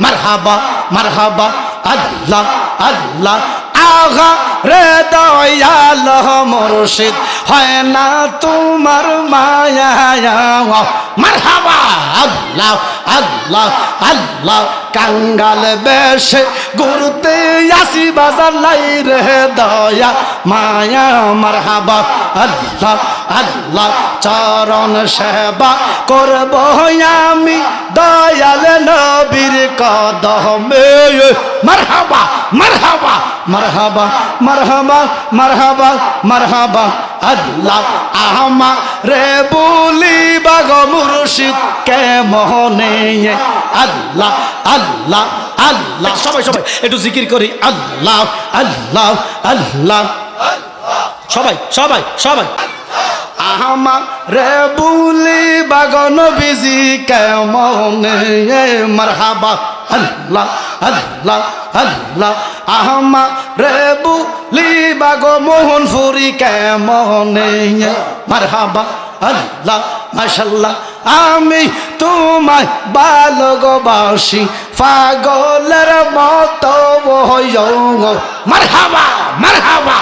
মারহাবা মারহাবা আল্লাহ আল্লাহ আগা রে দয়াল মুর্শিদ হয় না তোমার মায়া মারহাবা আল্লাহ আল্লাহ আল্লাহ কাঙ্গাল বেশে ঘুরতে আসি বাজার লাই রে দয়া মায়া মারহাবা আল্লাহ আল্লাহ চরণ সেবা করব আমি দয়াল নবীর কদমে মারহাবা মারহাবা মারহাবা মারহাবা মারহাবা মারহাবা আল্লাহ আহমা রে বলিবা গো মুর্শিদ কে মোহনে আল্লাহ আল্লাহ আল্লাহ সবাই সবাই একটু জিকির করি আল্লাহ আল্লাহ আল্লাহ সবাই সবাই সবাই আহমা রে বলিবা গো নবীজি কে মোহনে মারহাবা আল্লাহ আল্লাহ আল্লাহ আহমা রে বলিবা গো মোহন ফুরি কে মোহনে মারহাবা আল্লাহ মাশাআল্লাহ আমি তোমায় ভালোবাসি পাগলের মতো হইও মারহাবা মারহাবা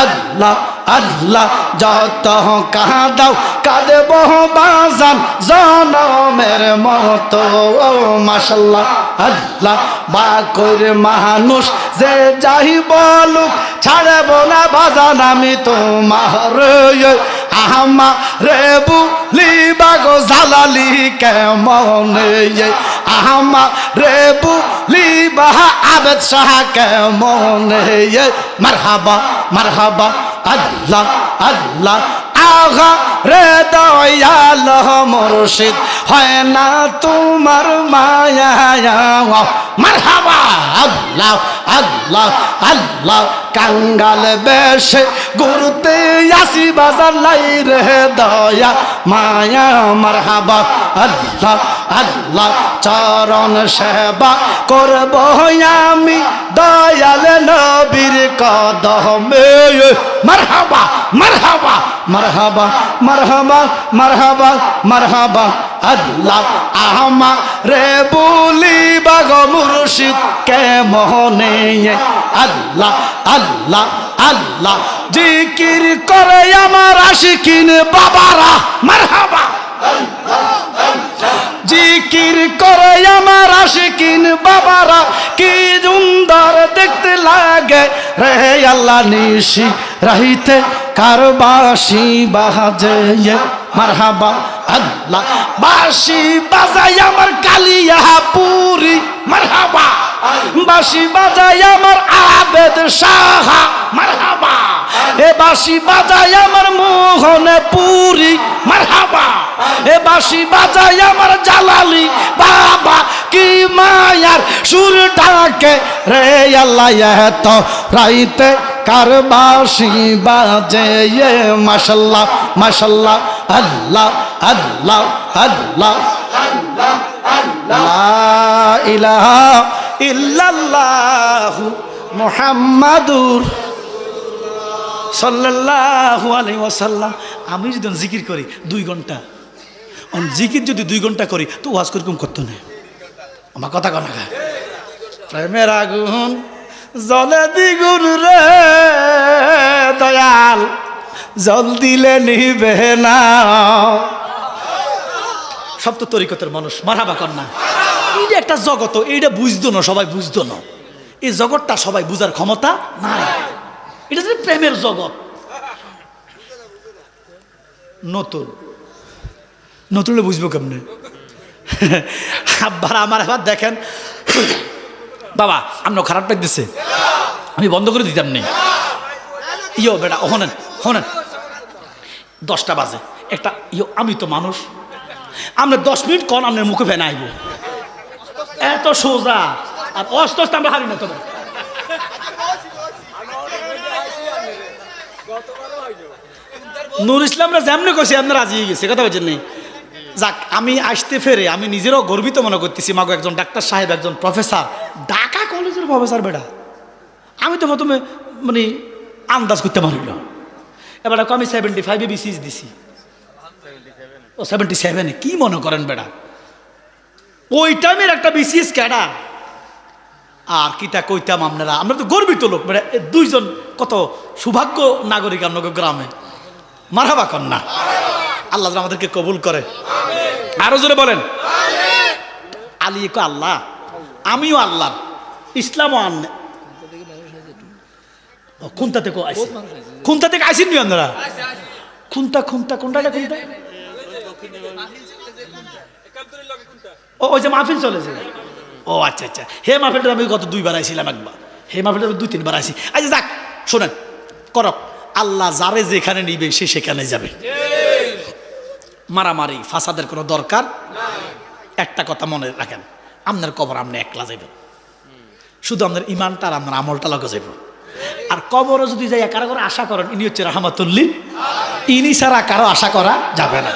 আল্লাহ আল্লাহ যত কাঁদাও কাঁদব বাজান জনমের মতো মাশাআল্লাহ আল্লাহ বাকর মানুষ যে যাই বলুক ছাড়ব না বাজান আমি তোমার আহমা রে বুলিবা গো জালালি কেমন আহমা রে বুলিবা আবেদ শাহ কেমন মারহাবা মারহাবা আল্লাহ আল্লাহ আগা রে দয়াল মুর্শিদ হয় না তোমার মায়া মারহাবা আল্লাহ আল্লাহ আল্লাহ কাঙ্গাল বেশে ঘুরতে আসি বাজার লাই রে দয়া মায়া মারহাবা আল্লাহ আল্লাহ চরণ সেবা করব আমি দয়াল নবীর কদমে মারহাবা মারহাবা মারহাবা মারহাবা মারহাবা মারহাবা আল্লাহ আহমা রে বলিবা গো মুর্শিদ কে মোহনে আল্লাহ আল্লাহ আল্লাহ জিকির করে আমার আশিকিন বাবারা মারহাবা জিকির করে আমার আশিকিন বাবারা কি সুন্দর দেখতে লাগে রে আল্লাহ নিশি রাহিতে কার বাঁশি বাজে মারহাবা আল্লাহ বাঁশি বাজাই আমার কালিয়া পুরি মারহাবা বাঁশি বাজাই আমার আবেদ শাহ মারহাবা এ বাঁশি বাজাই আমার মোহনে পুরি মারহাবা এ বাঁশি বাজাই আমার জালালি বাবা কি মায়ার সুর ডাকে রে আল্লাহ এত রাইতে কার বাঁশি বাজে মাশাআল্লাহ মাশাআল্লাহ আল্লাহ আল্লাহ আল্লাহ লা ইলাহা ইল্লাল্লাহু মুহাম্মাদুর সাল্লাল্লাহু আলাইহি ওয়াসাল্লাম। আমি যদি জিকির করি 2 ঘন্টা, জিকির যদি 2 ঘন্টা করি তো ওয়াজ করকম করতো না। আমার কথা কনা খায় প্রেমের আগুন জলে দ্বিগুণ রে দয়াল জল দিলে নিবে না। সব তো তরিকতের মানুষ মারহাবা কর না। এইটা একটা জগৎ, এইটা বুঝতো না, সবাই বুঝতো না। এই জগৎটা সবাই বুঝার ক্ষমতা নাই। এটা হচ্ছে প্রেমের জগৎ। নতুন নতুন বুঝবো কেমনে? আব্বার আমার এবার দেখেন বাবা আপনার খারাপ লাগতেছে, আমি বন্ধ করে দিতাম নেই। ইয়ো বেটা হনেন হনেন 10টা বাজে একটা ইয়ো, আমি তো মানুষ, আমরা 10 মিনিট কন আপনার মুখে ফেনে আইব, এত সোজা। আর অস্ত আমরা হারি না তো। নুর ইসলামরা যেমনি কইছি আপনার রাজি হয়ে গেছে, কথা বলছেন নেই। যাক, আমি আসতে ফেরে আমি নিজেরও গর্বিত মনে করতেছি। মাগো একজন ডাক্তার সাহেব, একজন প্রফেসর, ঢাকা কলেজের প্রফেসর বেটা। আমি তো প্রথমে মানে আন্দাজ করতে পারিল। এবার আমি 75 বিসিএস দিছি। ও 77 কি মনে করেন বেটা? ওই টাইমের একটা বিসিএস ক্যাডার। আর কিতা কইতাম আপনারা, আমরা তো গর্বিত লোক, মানে দুইজন কত সৌভাগ্য নাগরিক আপনাকে গ্রামে। মারহাবা কন্যা, আল্লাহ যেন আমাদেরকে কবুল করে। আরো জোরে বলেন আলী কো আল্লাহ, আমিও আল্লাহ, ইসলামও আন। খুন্তা থেকে আইসি, খুন্তা থেকে আইসিন নি আপনারা? খুন্তা খুন্তা কোনটা খুন্তা? ও ওই যে মাহফিল চলেছে। ও আচ্ছা আচ্ছা, হে মাহফিলটা আমি গত 2 বার আইছিলাম, একবার হে মাহফিলটা আমি 2-3 বার আইছি। আচ্ছা যাক, শোনেন করক, আল্লাহ যারে যেখানে নিবে সে সেখানে যাবে। মারামারি ফাসাদের কোনো দরকার। একটা কথা মনে রাখেন, আপনার কবর আপনি একলা যাইবেন, শুধু আপনার ইমানটা আর আপনার আমলটা লগে যাইব। আর কবরও যদি যাই কারো করে আশা করেন, ইনি হচ্ছে রাহমাতুল্লিল, ইনি ছাড়া কারো আশা করা যাবে না।